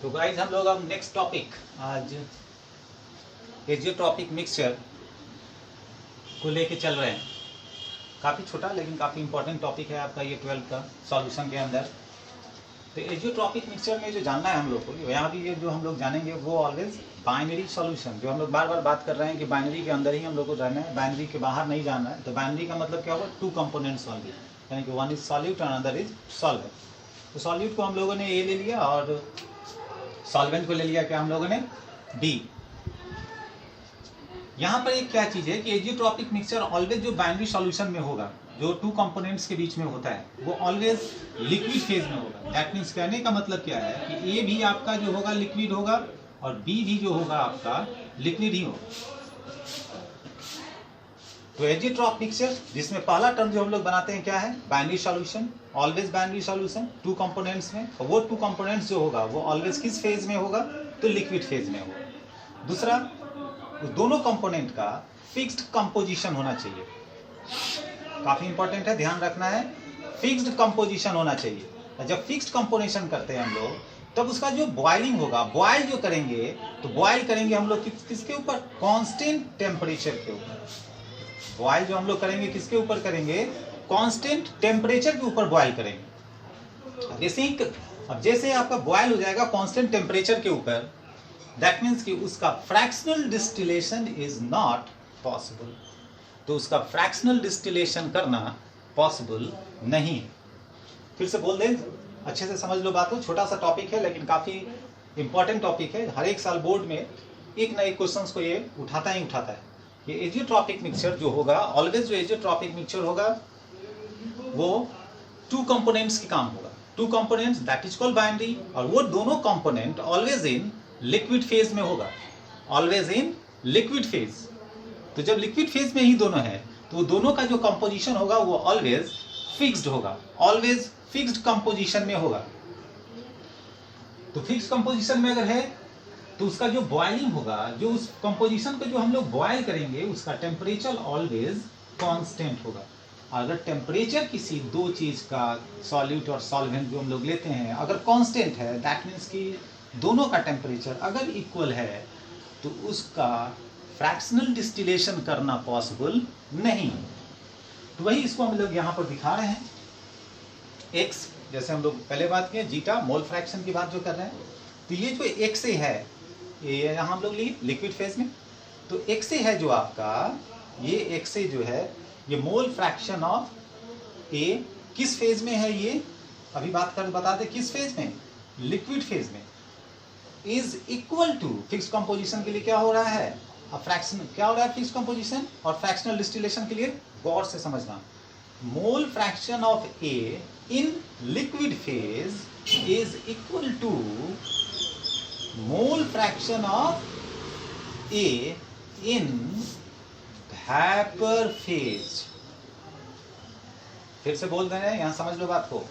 तो गाइज हम लोग अब नेक्स्ट टॉपिक आज एजियोट्रॉपिक मिक्सचर को लेके चल रहे हैं। काफ़ी छोटा लेकिन काफ़ी इंपॉर्टेंट टॉपिक है आपका ये 12th का सॉल्यूशन के अंदर। तो एजियोट्रॉपिक मिक्सचर में जो जानना है हम लोग को, यहाँ भी ये जो हम लोग जानेंगे वो ऑलवेज बाइनरी सॉल्यूशन, जो हम लोग बार बार बात कर रहे हैं कि बाइनरी के अंदर ही हम लोग को रहना है, बाइनरी के बाहर नहीं जाना है। तो बाइनरी का मतलब क्या होगा, टू कंपोनेंट्स ओनली, यानी कि one is solute and other is solvent. तो सॉल्यूट को हम लोगों ने ए ले लिया और सॉल्वेंट को ले लिया क्या हम लोगों ने, बी। यहाँ पर एक क्या चीज है कि एजियोट्रॉपिक मिक्सचर ऑलवेज जो बाइनरी सॉल्यूशन में होगा, जो टू कंपोनेंट्स के बीच में होता है, वो ऑलवेज लिक्विड फेज में होगा। दैट मीन्स कहने का मतलब क्या है कि ए भी आपका जो होगा लिक्विड होगा और बी भी जो होगा आपका लिक्विड ही होगा। तो एजियोट्रॉपिक मिक्सचर जिसमें पहला टर्म जो हम लोग बनाते हैं क्या है, binary solution, always binary solution two components में, और वो टू कंपोनेंट्स जो होगा वो ऑलवेज किस फेज में होगा, तो लिक्विड फेज में होगा। दूसरा, दोनों कंपोनेंट का फिक्स्ड कंपोजिशन होना चाहिए। काफी इंपॉर्टेंट है, ध्यान रखना है, फिक्स्ड कंपोजिशन होना चाहिए। जब फिक्स्ड कंपोजिशन करते हैं हम लोग, तब उसका जो बॉइलिंग होगा, बॉयल जो करेंगे, तो बॉयल करेंगे हम लोग किसके ऊपर, कांस्टेंट टेम्परेचर के ऊपर। बॉयल जो हम लोग करेंगे किसके ऊपर करेंगे, कांस्टेंट टेम्परेचर के ऊपर बॉयल करेंगे। अब जैसे आपका बॉयल हो जाएगा कांस्टेंट टेम्परेचर के ऊपर, दैट मीन्स कि उसका fractional distillation is not possible. तो उसका फ्रैक्शनल डिस्टिलेशन करना पॉसिबल नहीं है। फिर से बोल दें, अच्छे से समझ लो बात को। छोटा सा टॉपिक है लेकिन काफी इंपॉर्टेंट टॉपिक है। हर एक साल बोर्ड में एक ना एक क्वेश्चंस को ये उठाता ही उठाता है। ये एजियोट्रॉपिक मिक्सचर जो होगा, ऑलवेज जो एजियोट्रॉपिक मिक्सचर होगा वो टू कंपोनेंट्स की काम होगा। Two components that is called binary, और वो दोनों component always in liquid phase में होगा, ऑलवेज इन लिक्विड फेज। तो जब लिक्विड फेज में ही दोनों है, तो दोनों का जो कंपोजिशन होगा वो ऑलवेज फिक्स्ड होगा, ऑलवेज फिक्स्ड कंपोजिशन में होगा। तो फिक्स्ड कंपोजिशन में अगर है तो उसका जो बॉइलिंग होगा, जो उस कंपोजिशन को जो हम लोग बॉयल करेंगे, उसका टेम्परेचर ऑलवेज कांस्टेंट होगा। अगर टेम्परेचर किसी दो चीज का, सॉल्यूट और सॉल्वेंट जो हम लोग लेते हैं, अगर कांस्टेंट है, दैट मीन्स कि दोनों का टेम्परेचर अगर इक्वल है, तो उसका फ्रैक्शनल डिस्टिलेशन करना पॉसिबल नहीं। तो वही इसको हम लोग यहाँ पर दिखा रहे हैं। एक्स, जैसे हम लोग पहले बात किए जीटा मोल फ्रैक्शन की बात जो कर रहे हैं, तो ये जो एक्स है, ये यहाँ हम लोग लिए लिक्विड फेज में, तो एक्स है जो आपका, ये एक्स जो है, ये मोल फ्रैक्शन ऑफ ए किस फेज में है, ये अभी बात कर बताते किस फेज में, लिक्विड फेज में, is equal to fixed composition के लिए क्या हो रहा है, फ्रैक्शन क्या हो रहा है, फिक्स्ड कंपोजिशन, और फ्रैक्शनल डिस्टिलेशन के लिए गौर से समझना, mole fraction of A in liquid phase is equal to mole fraction of A in vapour phase. फिर से बोल देना है, यहां समझ लो बात को।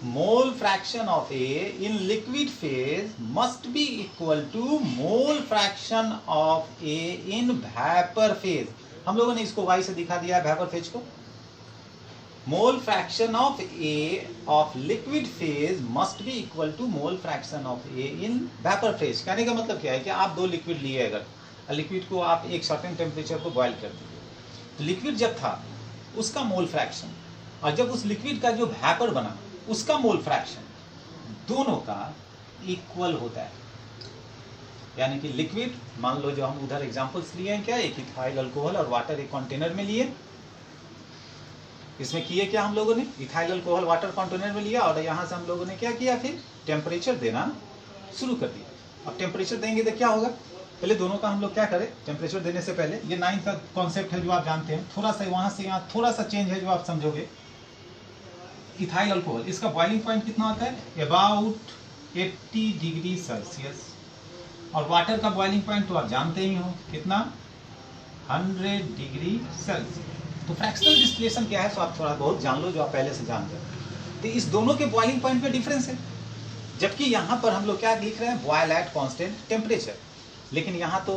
Mole fraction of A in liquid phase must be equal to mole fraction of A in vapour phase. हम लोगों ने इसको वाई से दिखा दिया है वेपर फेज को। Mole fraction of A of liquid phase must be equal to mole fraction of A in vapour phase. कहने का मतलब क्या है कि आप दो लिक्विड लिए, अगर लिक्विड को आप एक सर्टेन टेम्परेचर को बॉयल कर दीजिए, तो लिक्विड जब था उसका मोल फ्रैक्शन, और जब उस लिक्विड का जो वेपर बना उसका मोल फ्रैक्शन, दोनों का इक्वल होता है। यानी कि लिक्विड, मान लो जो हम उधर एग्जांपल्स लिए हैं क्या, एक इथाइल अल्कोहल और वाटर एक कंटेनर में लिए, इसमें किए क्या हम लोगों ने, इथाइल अल्कोहल वाटर कंटेनर में लिया, और यहाँ से हम लोगों ने क्या किया, फिर टेम्परेचर देना शुरू कर दिया। अब टेम्परेचर देंगे तो क्या होगा, पहले दोनों का हम लोग क्या करें, टेम्परेचर देने से पहले ये 9th का कॉन्सेप्ट है जो आप जानते हैं, थोड़ा सा वहां से यहाँ थोड़ा सा चेंज है जो आप समझोगे। इथाइल अल्कोहल, इसका बॉइलिंग पॉइंट कितना होता है, अबाउट 80 डिग्री सेल्सियस, और वाटर का बॉइलिंग पॉइंट तो आप जानते ही हो कितना, 100 डिग्री सेल्सियस। तो फ्रैक्शनल डिस्टिलेशन क्या है, सो आप थोड़ा बहुत जान लो जो आप पहले से जानते हो। तो इस दोनों के बॉइलिंग पॉइंट में डिफरेंस है, जबकि यहाँ पर हम लोग क्या लिख रहे हैं, बॉयल एट कांस्टेंट टेम्परेचर, लेकिन यहाँ तो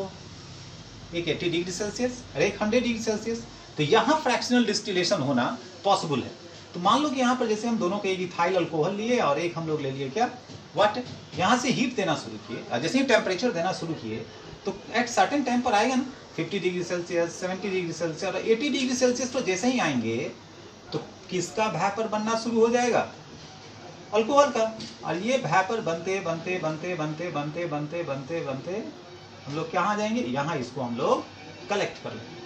एक 80 डिग्री सेल्सियस और एक 100 डिग्री सेल्सियस। तो यहाँ फ्रैक्शनल डिस्टिलेशन होना पॉसिबल है। तो मान लो कि यहाँ पर जैसे हम दोनों को एक इथाइल अल्कोहल लिए और एक हम लोग ले लिए क्या वाटर, यहाँ से हीट देना शुरू किए, जैसे ही टेम्परेचर देना शुरू किए तो एट सर्टेन टाइम पर आएगा ना 50 डिग्री सेल्सियस, 70 डिग्री सेल्सियस और 80 डिग्री सेल्सियस पर जैसे ही आएंगे तो किसका वेपर बनना शुरू हो जाएगा, अल्कोहल का। और ये वेपर बनते बनते बनते बनते बनते बनते बनते बनते हम लोग कहाँ जाएंगे, यहाँ इसको हम लोग कलेक्ट कर लेंगे,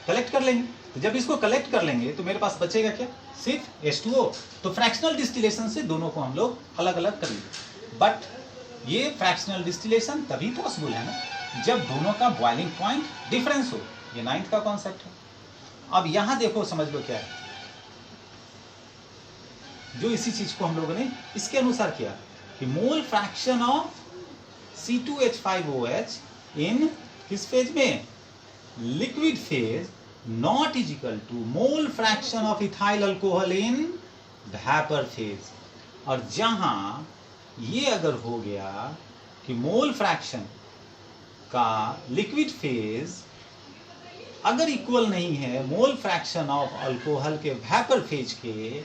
कलेक्ट कर लेंगे। तो जब इसको कलेक्ट कर लेंगे तो मेरे पास बचेगा क्या, सिर्फ H2O। तो फ्रैक्शनल डिस्टिलेशन से दोनों को हम लोग अलग अलग कर लेंगे। बट ये फ्रैक्शनल डिस्टिलेशन तभी पॉसिबल है ना जब दोनों का बॉइलिंग पॉइंट डिफरेंस हो। ये 9th का कॉन्सेप्ट है। अब यहां देखो, समझ लो क्या है, जो इसी चीज को हम लोगों ने इसके अनुसार किया कि मोल फ्रैक्शन ऑफ C2H5OH इन किस फेज में, liquid phase, not is equal to mole fraction of ethyl alcohol in vapour phase. और जहां ये अगर हो गया कि मोल फ्रैक्शन का लिक्विड फेज अगर इक्वल नहीं है मोल फ्रैक्शन ऑफ अल्कोहल के वेपर फेज के,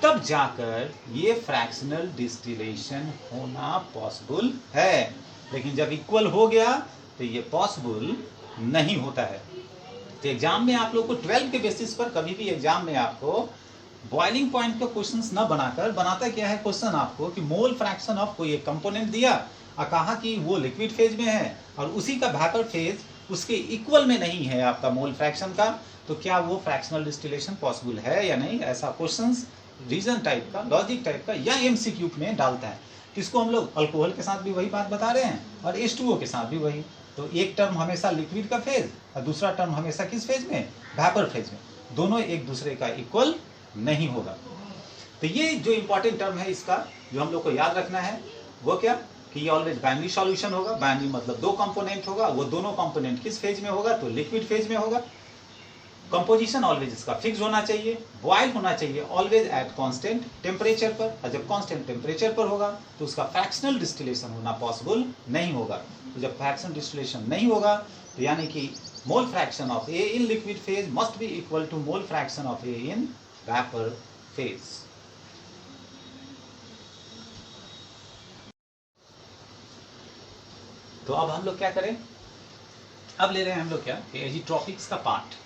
तब जाकर ये फ्रैक्शनल डिस्टिलेशन होना पॉसिबल है। लेकिन जब इक्वल हो गया तो ये पॉसिबल नहीं होता है। तो एग्जाम में आप लोग को 12 के बेसिस पर कभी भी एग्जाम में आपको बॉइलिंग पॉइंट का क्वेश्चंस न बनाकर बनाता क्या है क्वेश्चन आपको कि मोल फ्रैक्शन ऑफ कोई एक कंपोनेंट दिया और कहा कि वो लिक्विड फेज में है और उसी का वेपर फेज उसके इक्वल में नहीं है आपका मोल फ्रैक्शन का, तो क्या वो फ्रैक्शनल डिस्टिलेशन पॉसिबल है या नहीं। ऐसा क्वेश्चंस रीजन टाइप का, लॉजिक टाइप का या MCQ में डालता है। इसको हम लोग अल्कोहल के साथ भी वही बात बता रहे हैं और H2O के साथ भी वही। तो एक टर्म हमेशा लिक्विड का फेज और दूसरा टर्म हमेशा किस फेज में, वेपर फेज में। दोनों एक दूसरे का इक्वल नहीं होगा। तो ये जो इंपॉर्टेंट टर्म है इसका जो हम लोग को याद रखना है वो क्या कि ये ऑलवेज बाइनरी सॉल्यूशन होगा। बाइनरी मतलब दो कंपोनेंट होगा, वो दोनों कंपोनेंट किस फेज में होगा, तो लिक्विड फेज में होगा। कंपोजिशन ऑलवेज इसका फिक्स होना चाहिए, बॉयल होना चाहिए ऑलवेज एट कांस्टेंट टेम्परेचर पर। और जब कांस्टेंट टेम्परेचर पर होगा तो उसका फ्रैक्शनल डिस्टिलेशन होना पॉसिबल नहीं होगा। तो जब फ्रैक्शनल डिस्टिलेशन नहीं होगा तो यानी कि mole fraction of A in liquid phase must be equal to mole fraction of A in vapour phase. तो अब हम लोग क्या करें, अब ले रहे हैं हम लोग क्या एजिट्रॉपिक्स का पार्ट।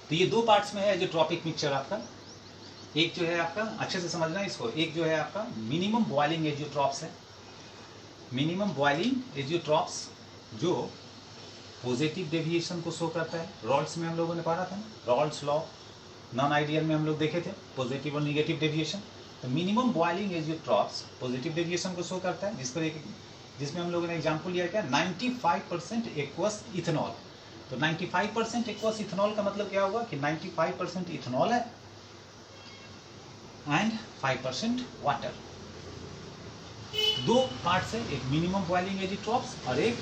तो ये दो पार्ट्स में है एजिट्रॉपिक मिक्सचर आपका। एक जो है आपका अच्छे से समझना है इसको, एक जो है आपका मिनिमम बॉइलिंग एजियोट्रॉप्स है। मिनिमम बॉइलिंग एजियोट्रॉप्स जो पॉजिटिव डेविएशन को शो करता है। रॉल्ड्स में हम लोगों ने पढ़ा था, रॉल्ड्स लॉ, नॉन आइडियल में हम लोग देखे थे पॉजिटिव और निगेटिव डेविएशन। तो minimum boiling azeotropes positive deviation को शो करता है, जिसमें हम लोगों ने एग्जाम्पल लिया क्या 95% एक्वस इथेनॉल। तो 95% एक्वस इथेनॉल का मतलब क्या होगा कि 95% इथेनॉल है एंड 5% वाटर। दो पार्ट्स है, एक मिनिमम बॉइलिंग एजिट्रॉप्स और एक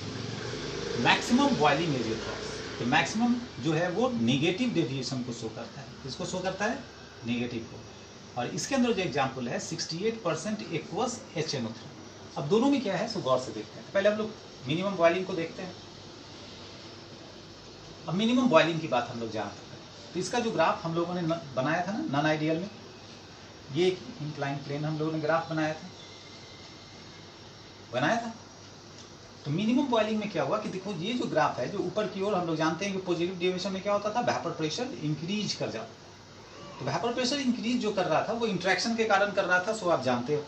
मैक्सिमम बॉइलिंग एजिट्रॉप्स। तो मैक्सिमम जो है वो नेगेटिव डेविएशन को शो करता है। किसको शो करता है, नेगेटिव को। और इसके अंदर जो एग्जाम्पल है 68% एक्वस HNO3। अब दोनों में क्या है सो गौर से देखते हैं। पहले हम लोग मिनिमम बॉइलिंग को देखते हैं। अब मिनिमम बॉइलिंग की बात हम लोग जहाँ तक है तो इसका जो ग्राफ हम लोगों ने बनाया था ना नॉन आइडियल में, ये एक इंक्लाइन प्लेन हम लोगों ने ग्राफ बनाया था। तो मिनिमम बॉइलिंग में क्या हुआ कि देखो ये जो ग्राफ है जो ऊपर की ओर हम लोग जानते हैं कि पॉजिटिव डेविएशन में क्या होता था, वेपर प्रेशर इंक्रीज कर जाता। तो वेपर प्रेशर इंक्रीज जो कर रहा था वो इंट्रैक्शन के कारण कर रहा था, सो आप जानते हो।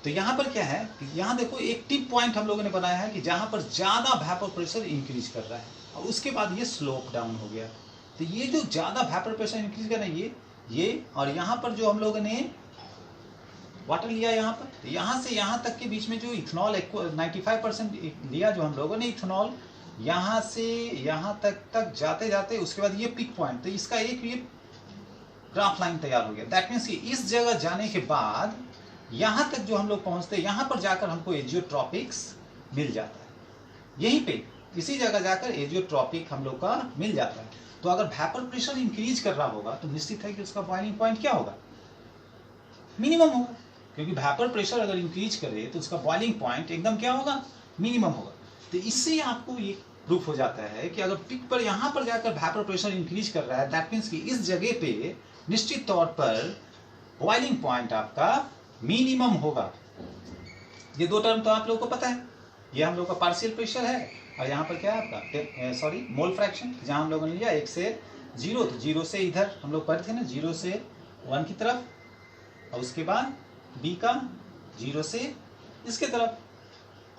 तो यहाँ पर क्या है कि यहाँ देखो एक टिप पॉइंट हम लोगों ने बनाया है कि जहाँ पर ज्यादा वेपर प्रेशर इंक्रीज कर रहा है और उसके बाद ये स्लोप डाउन हो गया। तो ये जो ज्यादा वेपर प्रेशर इंक्रीज कर रहा है ये और यहाँ पर जो हम लोगों ने वाटर लिया यहाँ पर, तो यहाँ से यहाँ तक के बीच में जो इथेनॉल 95% लिया जो हम लोगों ने इथेनॉल, यहाँ से यहाँ तक जाते जाते उसके बाद ये पिक पॉइंट, तो इसका एक ये ग्राफ लाइन तैयार हो गया। दैट मीन्स कि इस जगह जाने के बाद यहाँ तक जो हम लोग पहुँचते हैं यहाँ पर जाकर हमको एजियोट्रॉपिक्स मिल जाता है। यहीं पे इसी जगह जाकर एजियोट्रॉपिक हम लोग का मिल जाता है। तो अगर वेपर प्रेशर इंक्रीज कर रहा होगा तो निश्चित है कि उसका बॉइलिंग पॉइंट क्या होगा, मिनिमम होगा। क्योंकि वेपर प्रेशर अगर इंक्रीज करे तो उसका बॉइलिंग पॉइंट एकदम क्या होगा, मिनिमम होगा। तो इससे आपको ये प्रूफ हो जाता है कि अगर पिक पर यहाँ पर जाकर वेपर प्रेशर इंक्रीज कर रहा है, दैट मीन्स कि इस जगह पे निश्चित तौर पर बॉइलिंग पॉइंट आपका मिनिमम होगा। ये दो टर्म तो आप लोगों को पता है, ये हम लोग का पार्शियल प्रेशर है और यहाँ पर क्या है आपका मोल फ्रैक्शन, जहाँ हम लोगों ने लिया 1 से 0, तो 0 से इधर हम लोग पढ़े थे ना, 0 से 1 की तरफ, और उसके बाद B का 0 से इसके तरफ।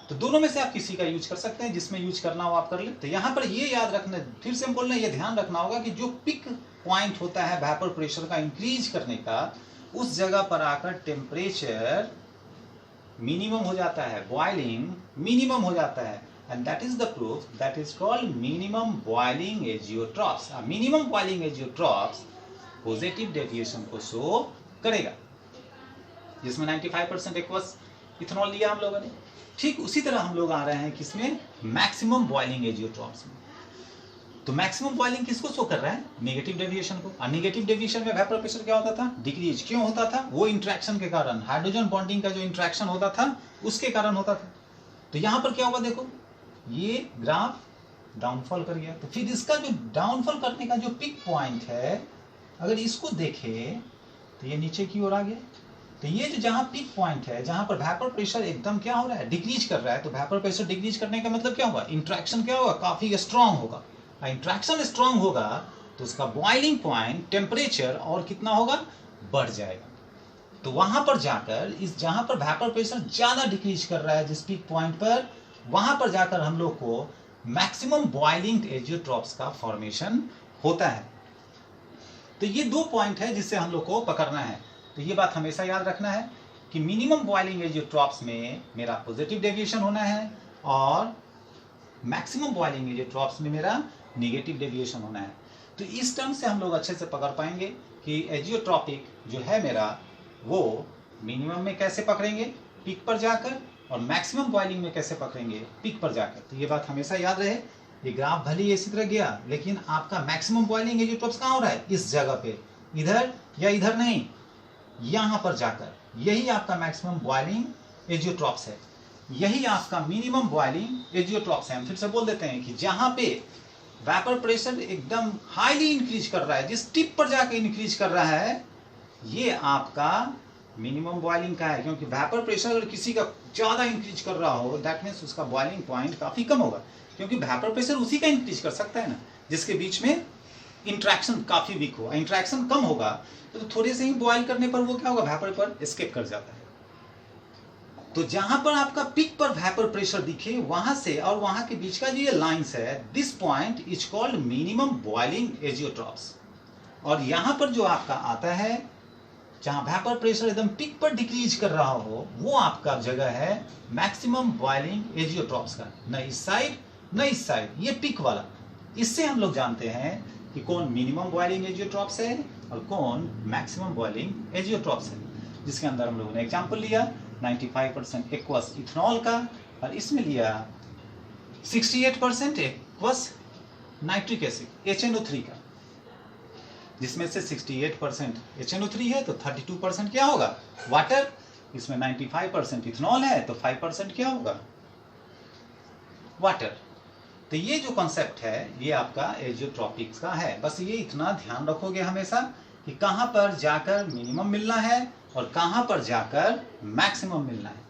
तो दोनों में से आप किसी का यूज कर सकते हैं, जिसमें यूज करना हो आप कर ले। तो यहाँ पर ये याद रखना, फिर से हम बोल रहे हैं, ये ध्यान रखना होगा कि जो पिक पॉइंट होता है वेपर प्रेशर का इंक्रीज करने का, उस जगह पर आकर टेम्परेचर मिनिमम हो जाता है, बॉइलिंग मिनिमम हो जाता है, and that is the proof, that is called minimum boiling azeotropes. Minimum boiling azeotropes positive deviation को शो करेगा, जिसमें 95% एक्वस इथेनॉल लिया हम लोगों ने। ठीक उसी तरह हम लोग आ रहे हैं किसमें, मैक्सिमम बॉइलिंग एजियोट्रॉप्स में। तो मैक्सिमम बॉइलिंग किसको शो कर रहा है, नेगेटिव डेविएशन को। और नेगेटिव डेविएशन में वेपर प्रेशर क्या होता था, डिक्रीज। क्यों होता था, वो इंट्रैक्शन के कारण, हाइड्रोजन बॉन्डिंग का जो इंट्रैक्शन होता था उसके कारण होता था। तो यहाँ पर क्या हुआ, देखो ये ग्राफ डाउनफॉल कर गया। तो फिर इसका जो डाउनफॉल करने का जो पिक पॉइंट है, अगर इसको देखें तो ये नीचे की ओर आ गया। तो ये जो जहाँ पिक पॉइंट है, जहाँ पर वेपर प्रेशर एकदम क्या हो रहा है, डिक्रीज कर रहा है, तो वेपर प्रेशर डिक्रीज करने का मतलब क्या होगा, इंट्रैक्शन क्या होगा, काफी स्ट्रांग होगा। इंट्रैक्शन स्ट्रांग होगा तो उसका बॉइलिंग पॉइंट टेम्परेचर और कितना होगा, बढ़ जाएगा। तो वहां पर जाकर इस जहां पर वेपर प्रेशर ज्यादा डिक्रीज कर रहा है, जिस पीक पॉइंट पर, वहां पर जाकर हम लोग को मैक्सिमम बॉइलिंग एजियोट्रॉप्स का फॉर्मेशन होता है। तो ये दो पॉइंट है जिससे हम लोग को पकड़ना है। तो ये बात हमेशा याद रखना है कि मिनिमम बॉइलिंग एजियोट्रॉप्स में मेरा पॉजिटिव डेविएशन होना है और मैक्सिमम बॉइलिंग एजियोट्रॉप्स में मेरा नेगेटिव डेविएशन होना है। तो इस टर्म से हम लोग अच्छे से पकड़ पाएंगे कि एजियोट्रॉपिक जो है मेरा, वो मिनिमम में कैसे पकड़ेंगे, पीक पर जाकर, और मैक्सिमम बॉइलिंग में कैसे पकड़ेंगे, पीक पर जाकर। तो ये बात हमेशा याद रहे। ये ग्राफ भले ही इसी तरह गया, लेकिन आपका मैक्सिमम बॉइलिंग एजियोट्रॉप्स कहाँ हो रहा है, इस जगह पे, इधर या इधर नहीं, यहाँ पर जाकर। यही आपका मैक्सिमम बॉइलिंग एजियोट्रॉप्स है, यही आपका मिनिमम बॉइलिंग एजियोट्रॉप्स है। हम फिर से बोल देते हैं कि जहाँ पे वेपर प्रेशर एकदम हाईली इंक्रीज कर रहा है, जिस टिप पर जाकर इंक्रीज कर रहा है, ये आपका मिनिमम बॉइलिंग का है। क्योंकि वेपर प्रेशर अगर किसी का ज्यादा इंक्रीज कर रहा हो, दैट मीन्स उसका बॉइलिंग पॉइंट काफी कम होगा। क्योंकि वेपर प्रेशर उसी का इंक्रीज कर सकता है ना, जिसके बीच में इंट्रैक्शन काफी वीक हो। इंट्रैक्शन कम होगा तो थोड़े से ही बॉइल करने पर वो क्या होगा, वेपर पर एस्केप कर जाता है। तो जहां पर आपका पिक पर वेपर प्रेशर दिखे, वहां से और वहां के बीच का जो ये लाइंस है, this point is called minimum boiling azeotropes. और यहां पर जो आपका आता है, जहां वेपर प्रेशर एकदम पिक पर डिक्रीज कर रहा हो, वो आपका जगह है मैक्सिमम बॉइलिंग एजियोट्रॉप्स का। न इस साइड न इस साइड, ये पिक वाला। इससे हम लोग जानते हैं कि कौन मिनिमम बॉइलिंग एजियोट्रॉप्स है और कौन मैक्सिमम बॉइलिंग एजियोट्रॉप्स है। जिसके अंदर हम लोगों ने एग्जाम्पल लिया 95% एक्वस इथेनॉल का, और इसमें लिया 68% एक्वस नाइट्रिक एसिड HNO3 का, जिसमें से 68% HNO3 है तो 32% क्या होगा, वाटर। इसमें 95% इथेनॉल है तो 5% क्या होगा, वाटर। तो ये जो कॉन्सेप्ट है ये आपका एजियोट्रॉपिक्स का है। बस ये इतना ध्यान रखोगे हमेशा कि कहाँ पर जाकर मिनिमम मिलना है और कहाँ पर जाकर मैक्सिमम मिलना है।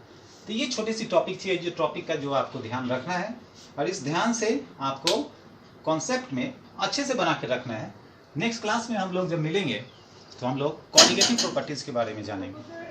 तो ये छोटी सी टॉपिक थी एजियोट्रॉपिक का, जो आपको ध्यान रखना है, और इस ध्यान से आपको कॉन्सेप्ट में अच्छे से बना के रखना है। नेक्स्ट क्लास में हम लोग जब मिलेंगे तो हम लोग कॉन्जुगेटिव प्रॉपर्टीज के बारे में जानेंगे।